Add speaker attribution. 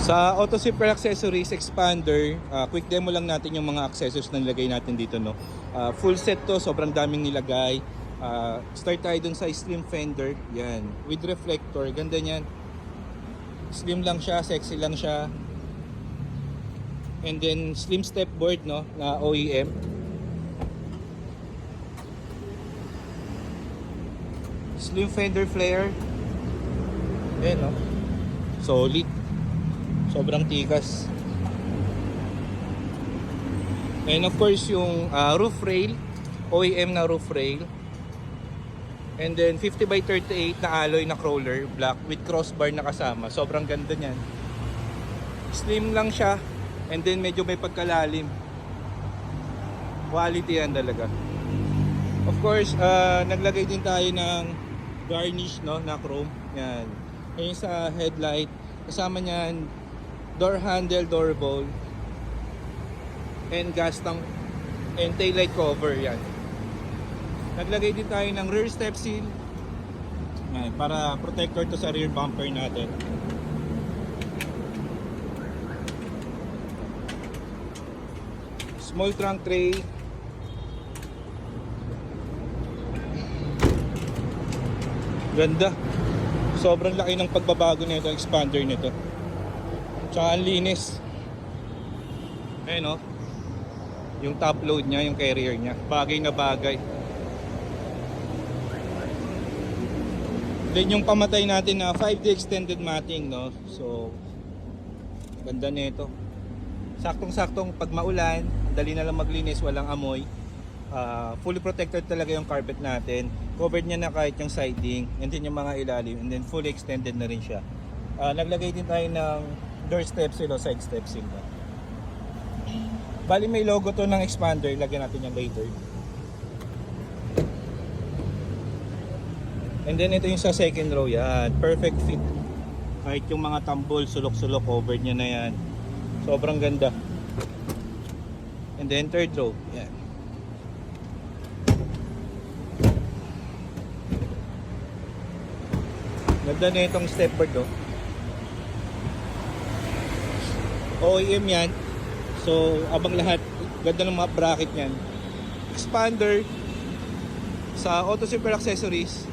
Speaker 1: Sa Auto Zipper Accessories Expander, quick demo lang natin yung mga accessories na nilagay natin dito, no. Full set to, sobrang daming nilagay. Start tayo dun sa slim fender, yan, with reflector, ganda niyan. Slim lang siya, sexy lang siya. And then slim step board, no, na OEM. Slim fender flare. Yan, no. Solid. Sobrang tikas. And of course yung roof rail, OEM na roof rail. And then 50x38 na alloy na crawler, black with crossbar na kasama. Sobrang ganda niyan. Slim lang siya. And then medyo may pagkalalim. Quality yan talaga. Of course, naglagay din tayo ng garnish, no, na chrome. Yan. Ngayon sa headlight, kasama niyan door handle, door bowl, and gas tank and taillight cover. Yan. Naglagay din tayo ng rear step seal. Yan, para protector to sa rear bumper natin. Small trunk tray. Ganda. Sobrang laki ng pagbabago nito, expander nito. Tsaka ang linis. Ayun, oh. Yung top load niya, yung carrier niya, bagay na bagay. Then yung pamatay natin na 5D extended matting, no. So ganda nito. Saktong-saktong pag maulan, dali na lang maglinis, walang amoy. Fully protected talaga yung carpet natin. Covered niya na kahit yung siding, and then yung mga ilalim, and then fully extended na rin siya. Naglagay din tayo ng door step seal o side step seal. Bali may logo to ng expander, lagyan natin yung later. And then ito yung sa second row, yan, perfect fit. Kahit yung mga tambol, sulok-sulok, covered niya na yan. Sobrang ganda. And then third row, yan. Ganda na itong stepboard, oh. OEM yan. So abang lahat, ganda ng mga bracket niyan. Expander sa Auto Zipper Accessories.